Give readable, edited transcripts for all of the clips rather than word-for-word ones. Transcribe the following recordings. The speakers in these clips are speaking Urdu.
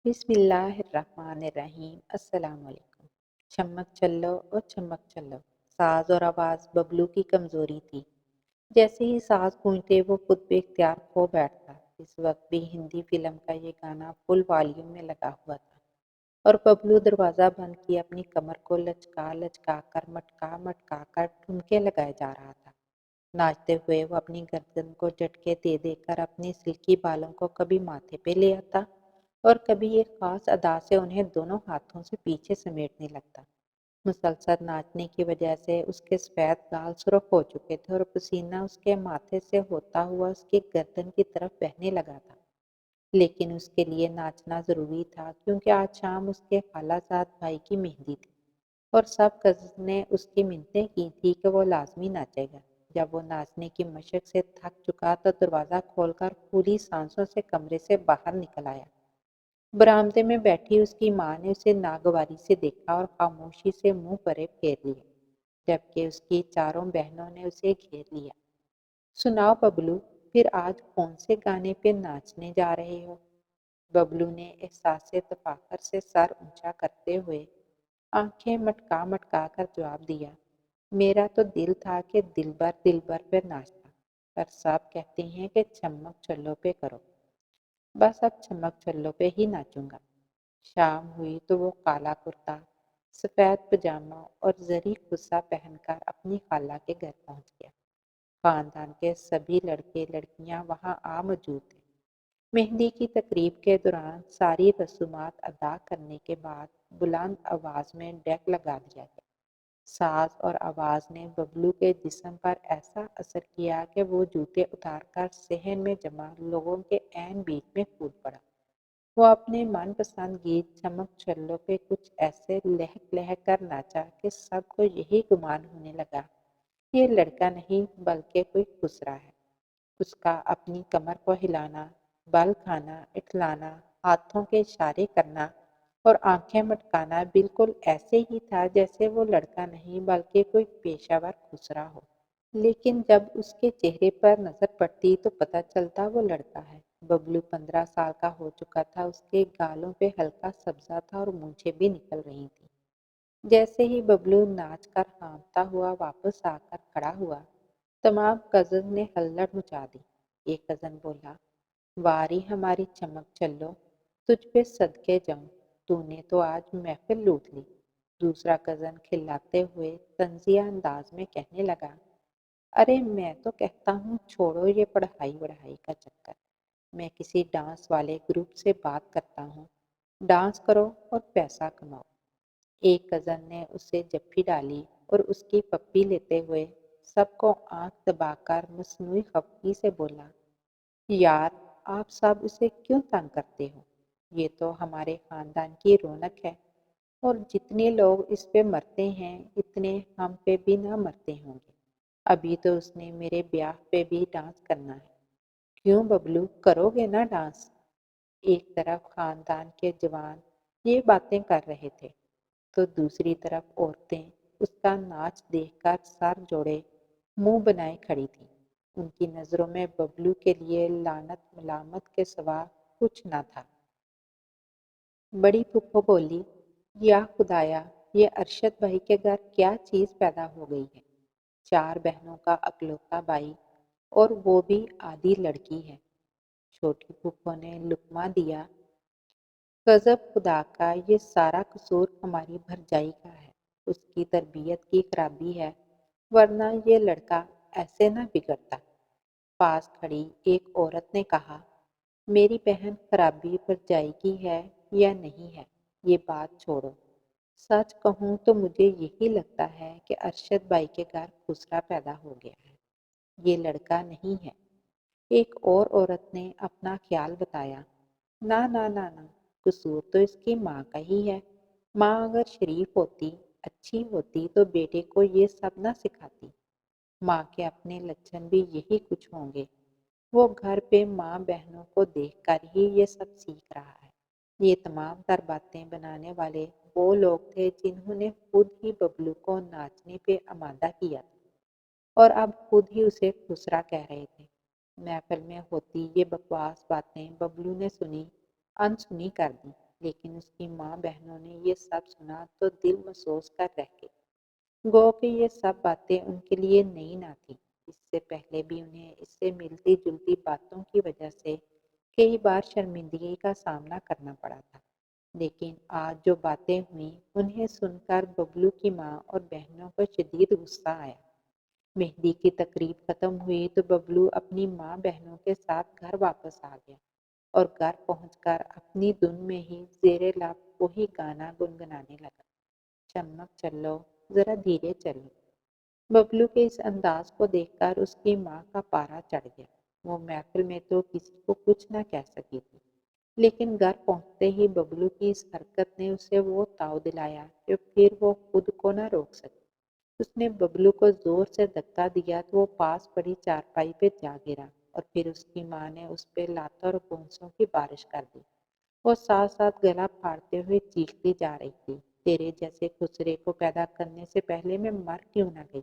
بسم اللہ الرحمن الرحیم۔ السلام علیکم۔ چمک چلو اور چمک چلو، ساز اور آواز ببلو کی کمزوری تھی۔ جیسے ہی ساز گونجتے وہ خود بے اختیار کھو بیٹھتا۔ اس وقت بھی ہندی فلم کا یہ گانا فل والیوم میں لگا ہوا تھا اور ببلو دروازہ بند کیے اپنی کمر کو لچکا لچکا کر مٹکا مٹکا کر ٹھمکے لگائے جا رہا تھا۔ ناچتے ہوئے وہ اپنی گردن کو جھٹکے دے دے کر اپنے سلکی بالوں کو کبھی ماتھے پہ لے آتا اور کبھی ایک خاص ادا سے انہیں دونوں ہاتھوں سے پیچھے سمیٹنے لگتا۔ مسلسل ناچنے کی وجہ سے اس کے سفید گال سرخ ہو چکے تھے اور پسینہ اس کے ماتھے سے ہوتا ہوا اس کی گردن کی طرف بہنے لگا تھا۔ لیکن اس کے لیے ناچنا ضروری تھا کیونکہ آج شام اس کے خالہ زاد بھائی کی مہندی تھی اور سب کزن نے اس کی منتیں کی تھی کہ وہ لازمی ناچے گا۔ جب وہ ناچنے کی مشق سے تھک چکا تو دروازہ کھول کر پھولی سانسوں سے کمرے سے باہر نکل آیا۔ برآمدے میں بیٹھی اس کی ماں نے اسے ناگواری سے دیکھا اور خاموشی سے منہ پرے پھیر لیا، جبکہ اس کی چاروں بہنوں نے اسے گھیر لیا۔ سناؤ ببلو، پھر آج کون سے گانے پہ ناچنے جا رہے ہو؟ ببلو نے احساس تفاخر سے سر اونچا کرتے ہوئے آنکھیں مٹکا مٹکا کر جواب دیا، میرا تو دل تھا کہ دل بھر پہ ناچتا، پر سب کہتے ہیں کہ چمک چلو پہ کرو، بس اب چمک چلو پہ ہی ناچوں گا۔ شام ہوئی تو وہ کالا کرتا، سفید پجامہ اور زری خصہ پہن کر اپنی خالہ کے گھر پہنچ گیا۔ خاندان کے سبھی لڑکے لڑکیاں وہاں آ موجود تھے۔ مہندی کی تقریب کے دوران ساری رسومات ادا کرنے کے بعد بلند آواز میں ڈیک لگا دیا گیا۔ ساز اور آواز نے ببلو کے جسم پر ایسا اثر کیا کہ وہ جوتے اتار کر صحن میں جمع لوگوں کے عین بیچ میں کود پڑا۔ وہ اپنے من پسند گیت چمک چلو پہ کچھ ایسے لہک لہک کر ناچا کہ سب کو یہی گمان ہونے لگا، یہ لڑکا نہیں بلکہ کوئی خسرا ہے۔ اس کا اپنی کمر کو ہلانا، بل کھانا، اٹھلانا، ہاتھوں کے اشارے کرنا اور آنکھیں مٹکانا بالکل ایسے ہی تھا جیسے وہ لڑکا نہیں بلکہ کوئی پیشہ ور خسرا ہو۔ لیکن جب اس کے چہرے پر نظر پڑتی تو پتہ چلتا وہ لڑکا ہے۔ ببلو 15 سال کا ہو چکا تھا، اس کے گالوں پہ ہلکا سبزہ تھا اور مونچھیں بھی نکل رہی تھیں۔ جیسے ہی ببلو ناچ کر ہانپتا ہوا واپس آ کر کھڑا ہوا، تمام کزن نے ہلڑ مچا دی۔ ایک کزن بولا، واری ہماری چمک چلو، تجھ پہ صدقے جاؤں، تو نے تو آج محفل لوٹ لی۔ دوسرا کزن کھلاتے ہوئے طنزیہ انداز میں کہنے لگا، ارے میں تو کہتا ہوں چھوڑو یہ پڑھائی وڑھائی کا چکر، میں کسی ڈانس والے گروپ سے بات کرتا ہوں، ڈانس کرو اور پیسہ کماؤ۔ ایک کزن نے اسے جپھی ڈالی اور اس کی پپی لیتے ہوئے سب کو آنکھ دبا کر مصنوعی خفگی سے بولا، یار آپ سب اسے کیوں تنگ کرتے ہو؟ یہ تو ہمارے خاندان کی رونق ہے اور جتنے لوگ اس پہ مرتے ہیں اتنے ہم پہ بھی نہ مرتے ہوں گے۔ ابھی تو اس نے میرے بیاہ پہ بھی ڈانس کرنا ہے، کیوں ببلو کرو گے نا ڈانس؟ ایک طرف خاندان کے جوان یہ باتیں کر رہے تھے تو دوسری طرف عورتیں اس کا ناچ دیکھ کر سر جوڑے منہ بنائے کھڑی تھیں۔ ان کی نظروں میں ببلو کے لیے لعنت ملامت کے سوا کچھ نہ تھا۔ بڑی پھپھو بولی، یا خدایا، یہ ارشد بھائی کے گھر کیا چیز پیدا ہو گئی ہے؟ 4 بہنوں کا اکلوتا بھائی اور وہ بھی آدھی لڑکی ہے۔ چھوٹی پھپھو نے لقمہ دیا، غضب خدا کا، یہ سارا قصور ہماری بھرجائی کا ہے، اس کی تربیت کی خرابی ہے، ورنہ یہ لڑکا ایسے نہ بگڑتا۔ پاس کھڑی ایک عورت نے کہا، میری بہن خرابی بھرجائی کی ہے یا نہیں ہے یہ بات چھوڑو، سچ کہوں تو مجھے یہی لگتا ہے کہ ارشد بھائی کے گھر خسرا پیدا ہو گیا ہے، یہ لڑکا نہیں ہے۔ ایک اور عورت نے اپنا خیال بتایا، نہ، قصور تو اس کی ماں کا ہی ہے، ماں اگر شریف ہوتی، اچھی ہوتی تو بیٹے کو یہ سب نہ سکھاتی۔ ماں کے اپنے لچھن بھی یہی کچھ ہوں گے، وہ گھر پہ ماں بہنوں کو دیکھ کر ہی یہ سب سیکھ رہا ہے۔ یہ تمام تر باتیں بنانے والے وہ لوگ تھے جنہوں نے خود ہی ببلو کو ناچنے پہ آمادہ کیا تھا اور اب خود ہی اسے خسرا کہہ رہے تھے۔ محفل میں ہوتی یہ بکواس باتیں ببلو نے سنی انسنی کر دی، لیکن اس کی ماں بہنوں نے یہ سب سنا تو دل محسوس کر رہ گئے۔ گو کہ یہ سب باتیں ان کے لیے نئی نہ تھیں۔ اس سے پہلے بھی انہیں اس سے ملتی جلتی باتوں کی وجہ سے کئی بار شرمندگی کا سامنا کرنا پڑا تھا، لیکن آج جو باتیں ہوئیں انہیں سن کر ببلو کی ماں اور بہنوں کو شدید غصہ آیا۔ مہندی کی تقریب ختم ہوئی تو ببلو اپنی ماں بہنوں کے ساتھ گھر واپس آ گیا اور گھر پہنچ کر اپنی دھن میں ہی زیر لب وہی گانا گنگنانے لگا، چمک چلو ذرا دھیرے چلو۔ ببلو کے اس انداز کو دیکھ کر اس کی ماں کا پارا چڑھ گیا۔ وہ محفل میں تو کسی کو کچھ نہ کہہ سکی تھی، لیکن گھر پہنچتے ہی ببلو کی اس حرکت نے اسے وہ تاؤ دلایا کہ پھر وہ خود کو نہ روک سکی۔ اس نے ببلو کو زور سے دھکا دیا تو وہ پاس پڑی چارپائی پہ جا گرا اور پھر اس کی ماں نے اس پہ لاتوں اور بونسوں کی بارش کر دی۔ وہ ساتھ ساتھ گلا پھاڑتے ہوئے چیختی جا رہی تھی، تیرے جیسے خسرے کو پیدا کرنے سے پہلے میں مر کیوں نہ گئی؟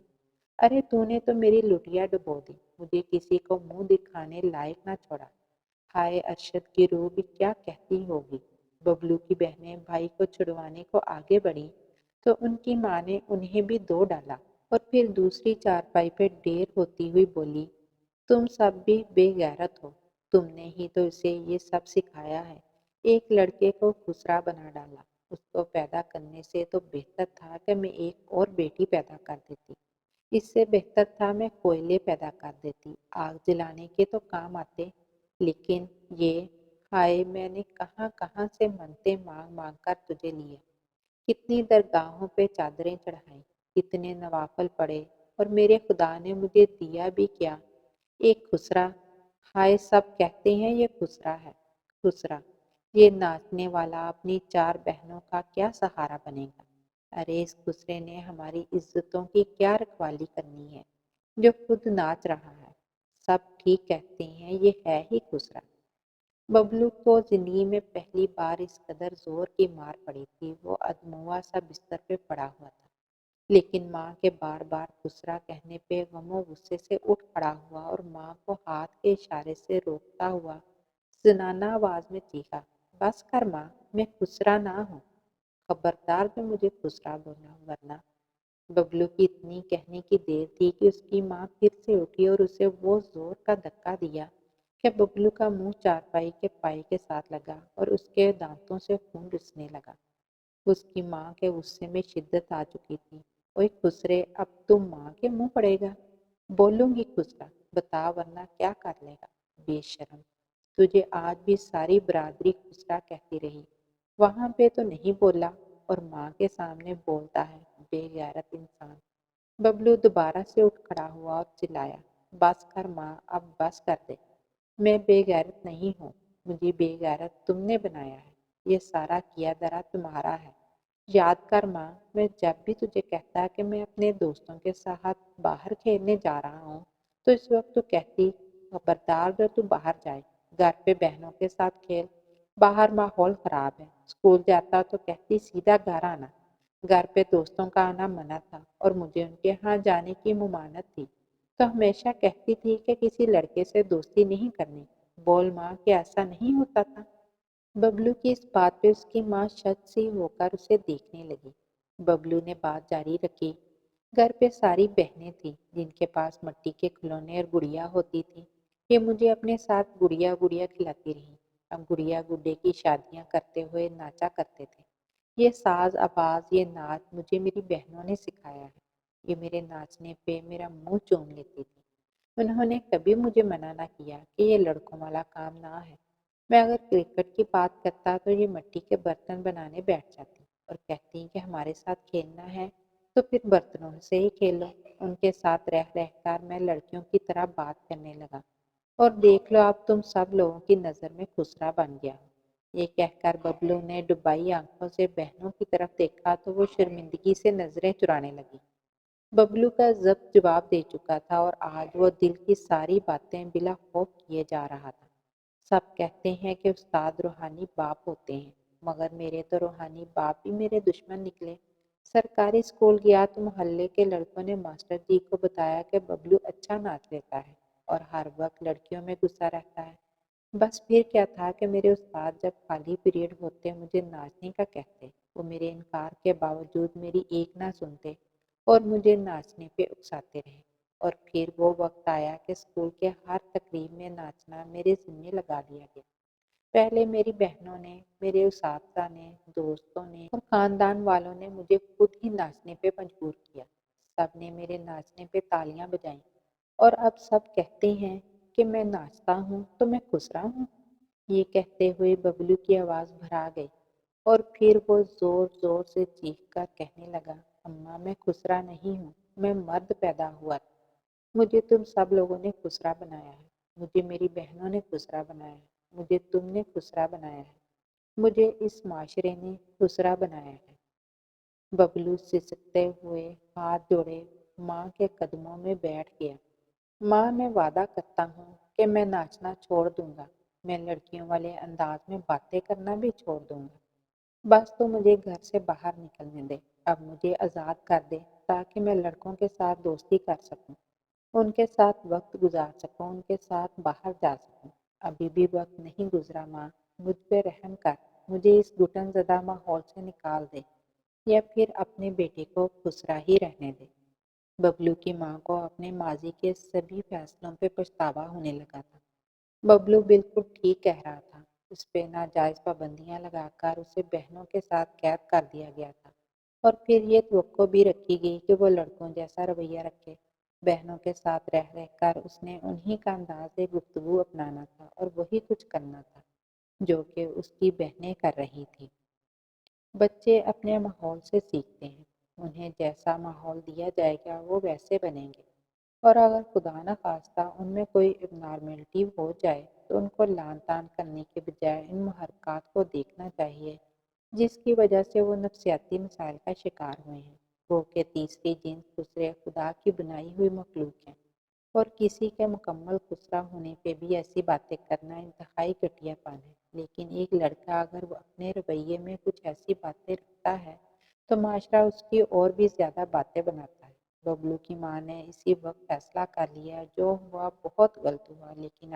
ارے تو نے تو میری لٹیا ڈبو دی، مجھے کسی کو منہ دکھانے لائق نہ چھوڑا۔ ہائے ارشد کی روح بھی کیا کہتی ہوگی۔ ببلو کی بہنیں بھائی کو چھڑوانے کو آگے بڑھی تو ان کی ماں نے انہیں بھی دو ڈالا اور پھر دوسری چارپائی پہ ڈیر ہوتی ہوئی بولی، تم سب بھی بے غیرت ہو، تم نے ہی تو اسے یہ سب سکھایا ہے۔ ایک لڑکے کو خسرا بنا ڈالا، اس کو پیدا کرنے سے تو بہتر تھا کہ میں ایک اور بیٹی پیدا کر دیتی، اس سے بہتر تھا میں کوئلے پیدا کر دیتی، آگ جلانے کے تو کام آتے، لیکن یہ ہائے میں نے کہاں کہاں سے منتیں مانگ مانگ کر تجھے لیے، کتنی درگاہوں پہ چادریں چڑھائیں، کتنے نوافل پڑے اور میرے خدا نے مجھے دیا بھی کیا، ایک خسرا۔ ہائے سب کہتے ہیں یہ خسرا ہے، خسرا، یہ ناچنے والا اپنی چار بہنوں کا کیا سہارا بنے گا؟ ارے اس خسرے نے ہماری عزتوں کی کیا رکھوالی کرنی ہے جو خود ناچ رہا ہے؟ سب ٹھیک کہتے ہیں یہ ہے ہی خسرا۔ ببلو کو زندگی میں پہلی بار اس قدر زور کی مار پڑی تھی، وہ ادموا سا بستر پہ پڑا ہوا تھا، لیکن ماں کے بار بار خسرا کہنے پہ غم و غصے سے اٹھ کھڑا ہوا اور ماں کو ہاتھ کے اشارے سے روکتا ہوا زنانہ آواز میں چیخا، بس کر ماں، میں خسرا نہ ہوں، خبردار جو مجھے خسرا بولا ورنہ۔ ببلو کی اتنی کہنے کی دیر تھی کہ اس کی ماں پھر سے اٹھی اور اسے وہ زور کا دھکا دیا کہ ببلو کا منہ چارپائی کے پائی کے ساتھ لگا اور اس کے دانتوں سے خون رسنے لگا۔ اس کی ماں کے غصے میں شدت آ چکی تھی۔ اوئے خسرے، اب تم ماں کے منہ پڑے گا؟ بولوں گی خسرا، بتا ورنہ کیا کر لے گا؟ بے شرم، تجھے آج بھی ساری برادری خسرا کہتی رہی، وہاں پہ تو نہیں بولا اور ماں کے سامنے بولتا ہے، بے غیرت انسان۔ ببلو دوبارہ سے اٹھ کھڑا ہوا اور چلایا، بس کر ماں، اب بس کر دے، میں بے غیرت نہیں ہوں، مجھے بے غیرت تم نے بنایا ہے، یہ سارا کیا دھرا تمہارا ہے۔ یاد کر ماں، میں جب بھی تجھے کہتا کہ میں اپنے دوستوں کے ساتھ باہر کھیلنے جا رہا ہوں تو اس وقت تو کہتی، خبردار جو تو باہر جائے، گھر پہ بہنوں کے ساتھ کھیل، باہر ماحول خراب ہے۔ اسکول جاتا تو کہتی سیدھا گھر آنا، گھر پہ دوستوں کا آنا منع تھا اور مجھے ان کے ہاں جانے کی ممانعت تھی، تو ہمیشہ کہتی تھی کہ کسی لڑکے سے دوستی نہیں کرنی۔ بول ماں کہ ایسا نہیں ہوتا تھا؟ ببلو کی اس بات پہ اس کی ماں شک سی ہو کر اسے دیکھنے لگی۔ ببلو نے بات جاری رکھی، گھر پہ ساری بہنیں تھیں جن کے پاس مٹی کے کھلونے اور گڑیا ہوتی تھی، یہ مجھے اپنے ساتھ گڑیا گڑیا کھلاتی رہی، ہم گڑیا گڈے کی شادیاں کرتے ہوئے ناچا کرتے تھے۔ یہ ساز آواز، یہ ناچ مجھے میری بہنوں نے سکھایا ہے، یہ میرے ناچنے پہ میرا منہ چوم لیتی تھی۔ انہوں نے کبھی مجھے منع نہ کیا کہ یہ لڑکوں والا کام نہ ہے۔ میں اگر کرکٹ کی بات کرتا تو یہ مٹی کے برتن بنانے بیٹھ جاتی اور کہتی کہ ہمارے ساتھ کھیلنا ہے تو پھر برتنوں سے ہی کھیلو۔ ان کے ساتھ رہ رہ کر میں لڑکیوں کی طرح بات کرنے لگا اور دیکھ لو اب تم سب لوگوں کی نظر میں خسرا بن گیا ہو۔ یہ کہہ کر ببلو نے ڈبائی آنکھوں سے بہنوں کی طرف دیکھا تو وہ شرمندگی سے نظریں چرانے لگی۔ ببلو کا ضبط جواب دے چکا تھا اور آج وہ دل کی ساری باتیں بلا خوف کیے جا رہا تھا۔ سب کہتے ہیں کہ استاد روحانی باپ ہوتے ہیں، مگر میرے تو روحانی باپ بھی میرے دشمن نکلے۔ سرکاری اسکول گیا تو محلے کے لڑکوں نے ماسٹر جی کو بتایا کہ ببلو اچھا ناچ لیتا ہے اور ہر وقت لڑکیوں میں گھسا رہتا ہے۔ بس پھر کیا تھا کہ میرے استاد جب خالی پیریڈ ہوتے مجھے ناچنے کا کہتے، وہ میرے انکار کے باوجود میری ایک نہ سنتے اور مجھے ناچنے پہ اکساتے رہے۔ اور پھر وہ وقت آیا کہ اسکول کے ہر تقریب میں ناچنا میرے ذمے لگا دیا گیا۔ پہلے میری بہنوں نے، میرے اساتذہ نے، دوستوں نے اور خاندان والوں نے مجھے خود ہی ناچنے پہ مجبور کیا۔ سب نے میرے ناچنے پہ تالیاں بجائیں اور اب سب کہتے ہیں کہ میں ناچتا ہوں تو میں خسرا ہوں۔ یہ کہتے ہوئے ببلو کی آواز بھرا گئی اور پھر وہ زور زور سے چیخ کر کہنے لگا، اماں میں خسرا نہیں ہوں، میں مرد پیدا ہوا تھا۔ مجھے تم سب لوگوں نے خسرا بنایا ہے، مجھے میری بہنوں نے خسرا بنایا ہے، مجھے تم نے خسرا بنایا ہے، مجھے اس معاشرے نے خسرا بنایا ہے۔ ببلو سسکتے ہوئے ہاتھ جوڑے ماں کے قدموں میں بیٹھ گیا۔ ماں میں وعدہ کرتا ہوں کہ میں ناچنا چھوڑ دوں گا، میں لڑکیوں والے انداز میں باتیں کرنا بھی چھوڑ دوں گا۔ بس تو مجھے گھر سے باہر نکلنے دے، اب مجھے آزاد کر دے تاکہ میں لڑکوں کے ساتھ دوستی کر سکوں، ان کے ساتھ وقت گزار سکوں، ان کے ساتھ باہر جا سکوں۔ ابھی بھی وقت نہیں گزرا ماں، مجھ پہ رحم کر، مجھے اس گھٹن زدہ ماحول سے نکال دے یا پھر اپنے بیٹے کو خسرا ہی رہنے دے۔ ببلو کی ماں کو اپنے ماضی کے سبھی فیصلوں پہ پچھتاوا ہونے لگا تھا۔ ببلو بالکل ٹھیک کہہ رہا تھا، اس پہ ناجائز پابندیاں لگا کر اسے بہنوں کے ساتھ قید کر دیا گیا تھا اور پھر یہ توقع بھی رکھی گئی کہ وہ لڑکوں جیسا رویہ رکھے۔ بہنوں کے ساتھ رہ رہ کر اس نے انہی کا انداز گفتگو اپنانا تھا اور وہی کچھ کرنا تھا جو کہ اس کی بہنیں کر رہی تھی۔ بچے اپنے ماحول سے سیکھتے ہیں، انہیں جیسا ماحول دیا جائے گا وہ ویسے بنیں گے، اور اگر خدا نخواستہ ان میں کوئی ابنارملٹی ہو جائے تو ان کو لعن طعن کرنے کے بجائے ان محرکات کو دیکھنا چاہیے جس کی وجہ سے وہ نفسیاتی مسائل کا شکار ہوئے ہیں۔ وہ کہ تیسری جنس دوسرے خدا کی بنائی ہوئی مخلوق ہے، اور کسی کے مکمل خسرا ہونے پہ بھی ایسی باتیں کرنا انتہائی گھٹیا پن ہے۔ لیکن ایک لڑکا اگر وہ اپنے رویے میں کچھ ایسی باتیں رکھتا ہے تو معاشرہ اس کی اور بھی زیادہ باتیں بناتا ہے۔ ببلو کی ماں نے اسی وقت فیصلہ کر لیا، جو ہوا بہت غلط ہوا، لیکن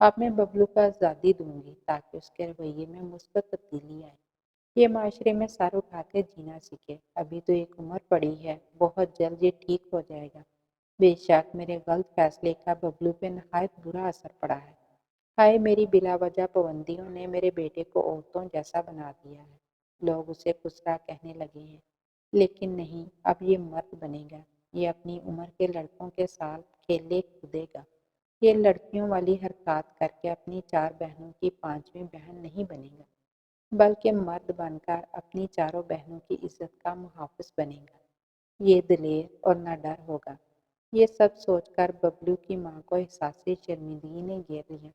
اب میں ببلو کو آزادی دوں گی تاکہ اس کے رویے میں مثبت تبدیلی آئے، یہ معاشرے میں سر اٹھا کے جینا سیکھے۔ ابھی تو ایک عمر پڑی ہے، بہت جلد یہ ٹھیک ہو جائے گا۔ بے شک میرے غلط فیصلے کا ببلو پہ نہایت برا اثر پڑا ہے۔ ہائے میری بلا وجہ پابندیوں نے میرے بیٹے کو عورتوں جیسا بنا دیا ہے۔ لوگ اسے خسرا کہنے لگے ہیں، لیکن نہیں، اب یہ مرد بنے گا، یہ اپنی عمر کے لڑکوں کے ساتھ کھیلے کودے گا، یہ لڑکیوں والی حرکات کر کے اپنی چار بہنوں کی پانچویں بہن نہیں بنے گا، بلکہ مرد بن کر اپنی چاروں بہنوں کی عزت کا محافظ بنے گا۔ یہ دلیر اور نہ ڈر ہوگا۔ یہ سب سوچ کر ببلو کی ماں کو احساسی شرمندگی نے گھیر لیا۔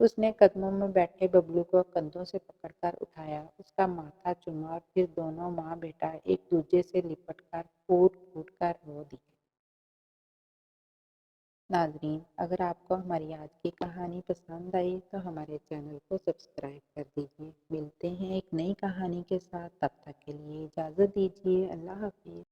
اس نے قدموں میں بیٹھے ببلو کو کندھوں سے پکڑ کر اٹھایا، اس کا ماتھا چوما اور پھر دونوں ماں بیٹا ایک دوسرے سے لپٹ کر پھوٹ پھوٹ کر رو دیے۔ ناظرین، اگر آپ کو ہماری آج کی کہانی پسند آئی تو ہمارے چینل کو سبسکرائب کر دیجیے۔ ملتے ہیں ایک نئی کہانی کے ساتھ، تب تک کے لیے اجازت دیجیے۔ اللہ حافظ۔